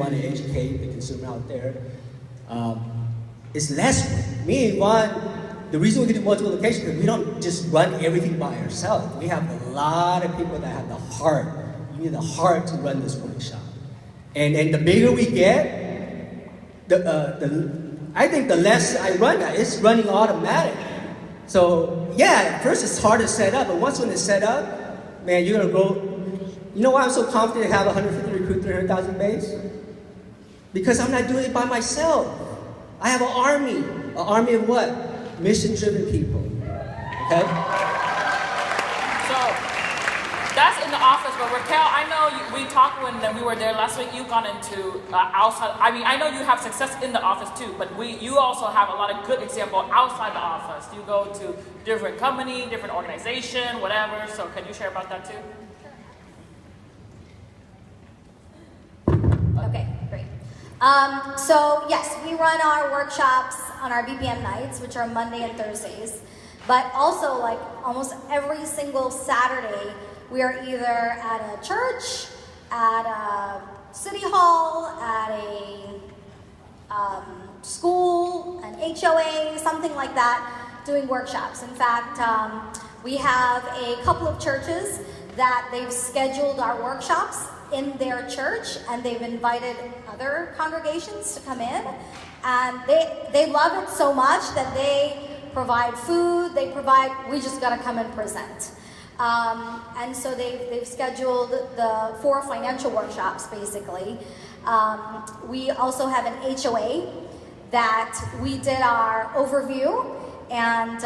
want to educate the consumer out there. It's less work. Me and Yvonne, the reason we can do multiple locations is we don't just run everything by ourselves. We have a lot of people that have the heart. You need the heart to run this workshop. And the bigger we get, I think the less I run that, it's running automatic. So yeah, at first it's hard to set up, but once when it's set up, man, you're gonna grow. You know why I'm so confident to have 150 recruit 300,000 base? Because I'm not doing it by myself. I have an army of what? Mission-driven people, okay? So, that's in the office, but Raquel, I know we talked when we were there last week, you've gone into outside. I mean, I know you have success in the office too, but you also have a lot of good example outside the office. You go to different company, different organization, whatever, so can you share about that too? Okay, great. So yes, we run our workshops on our BPM nights, which are Monday and Thursdays, but also like almost every single Saturday, we are either at a church, at a city hall, at a school, an HOA, something like that, doing workshops. In fact, we have a couple of churches that they've scheduled our workshops in their church, and they've invited other congregations to come in, and they love it so much that they provide food, we just gotta come and present. And so they've scheduled the 4 financial workshops, basically. We also have an HOA that we did our overview, and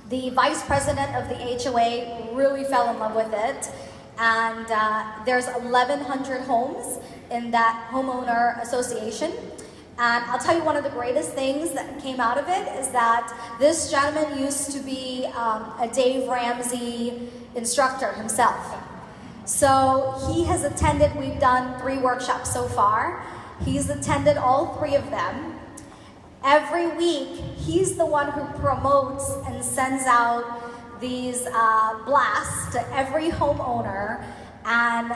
the vice president of the HOA really fell in love with it. And there's 1,100 homes in that homeowner association. And I'll tell you, one of the greatest things that came out of it is that this gentleman used to be a Dave Ramsey instructor himself. So he has attended, we've done 3 workshops so far. He's attended all 3 of them. Every week, he's the one who promotes and sends out these blasts to every homeowner, and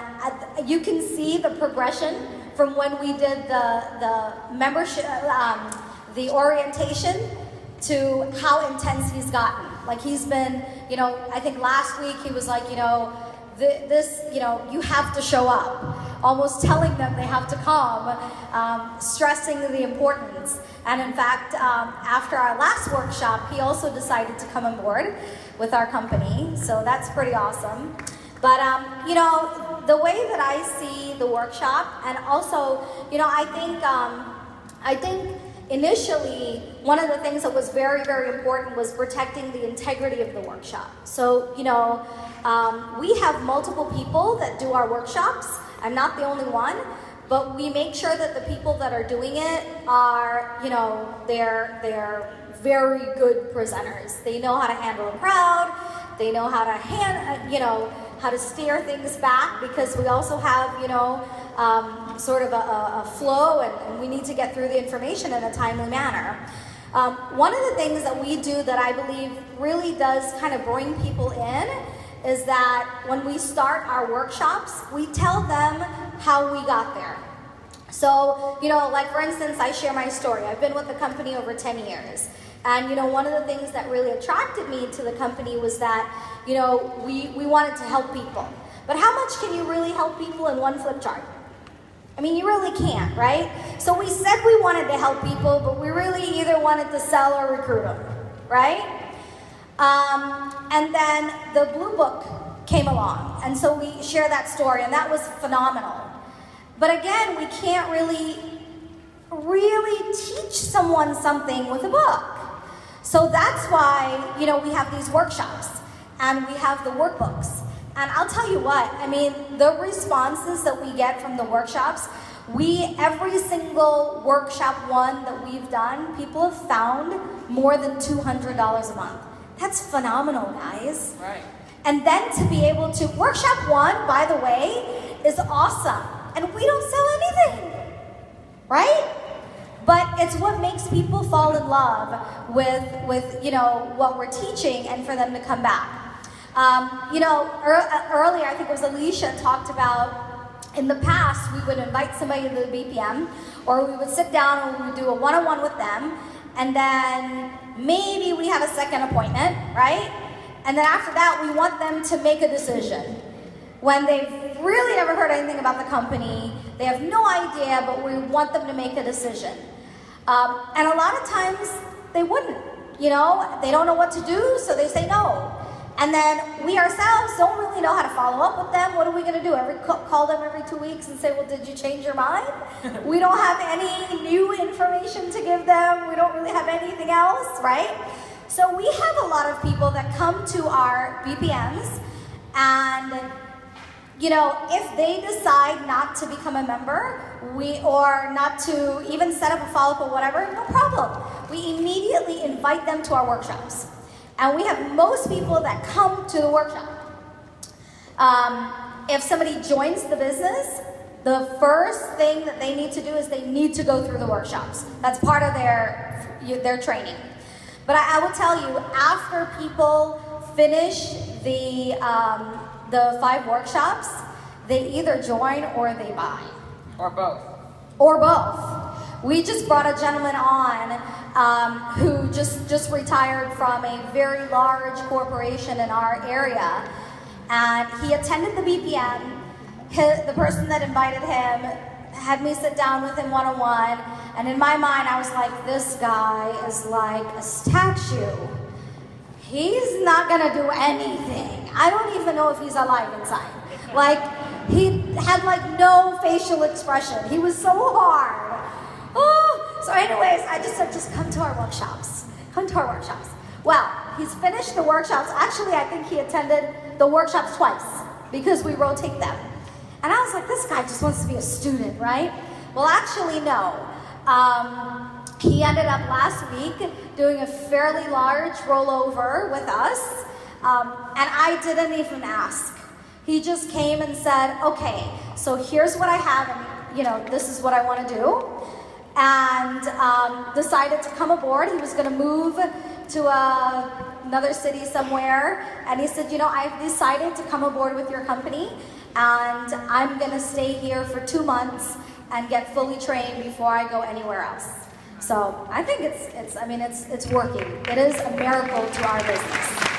you can see the progression from when we did the membership, the orientation, to how intense he's gotten. Like he's been, I think last week he was like, you have to show up, almost telling them they have to come, stressing the importance. And in fact, after our last workshop, he also decided to come on board with our company, so that's pretty awesome. But the way that I see the workshop, and also, I think initially one of the things that was very, very important was protecting the integrity of the workshop. So, we have multiple people that do our workshops. I'm not the only one, but we make sure that the people that are doing it are, they're very good presenters. They know how to handle a crowd. They know how to how to steer things back, because we also have, sort of a flow, and we need to get through the information in a timely manner. One of the things that we do that I believe really does kind of bring people in is that when we start our workshops, we tell them how we got there. So, like for instance, I share my story. I've been with the company over 10 years. And, one of the things that really attracted me to the company was that, we wanted to help people. But how much can you really help people in one flip chart? I mean, you really can't, right? So we said we wanted to help people, but we really either wanted to sell or recruit them, right? And then the Blue Book came along, and so we share that story, and that was phenomenal. But again, we can't really teach someone something with a book. So that's why, we have these workshops, and we have the workbooks. And I'll tell you what, the responses that we get from the workshops, every single workshop one that we've done, people have found more than $200 a month. That's phenomenal, guys. Right. And then to be able to, workshop 1, by the way, is awesome. And we don't sell anything, right? But it's what makes people fall in love with what we're teaching, and for them to come back. Earlier, I think it was Alicia talked about in the past, we would invite somebody to the BPM, or we would sit down and we would do a one-on-one with them, and then maybe we have a second appointment, right? And then after that, we want them to make a decision. When they've really never heard anything about the company, they have no idea, but we want them to make a decision. And a lot of times, they wouldn't, you know? They don't know what to do, so they say no. And then we ourselves don't really know how to follow up with them. What are we going to do? Call them every 2 weeks and say, well, did you change your mind? We don't have any new information to give them. We don't really have anything else, right? So we have a lot of people that come to our BPMs, and you know, if they decide not to become a member, or not to even set up a follow-up or whatever, no problem. We immediately invite them to our workshops. And we have most people that come to the workshop. If somebody joins the business, the first thing that they need to do is they need to go through the workshops. That's part of their training. But I will tell you, after people finish the 5 workshops, they either join or they buy. Or both. Or both. We just brought a gentleman on who just retired from a very large corporation in our area, and he attended the BPM. The person that invited him had me sit down with him one-on-one, and in my mind I was like, this guy is like a statue. He's not gonna do anything. I don't even know if he's alive inside. Like, he had like no facial expression. He was so hard. Oh, so anyways, I just said, just come to our workshops. Come to our workshops. Well, he's finished the workshops. Actually, I think he attended the workshops twice because we rotate them. And I was like, this guy just wants to be a student, right? Well, actually, no. He ended up last week doing a fairly large rollover with us, and I didn't even ask. He just came and said, okay, so here's what I have, and you know, this is what I want to do. And decided to come aboard. He was going to move to another city somewhere, and he said, you know, I've decided to come aboard with your company, and I'm going to stay here for 2 months and get fully trained before I go anywhere else. So I think it's working. It is a miracle to our business.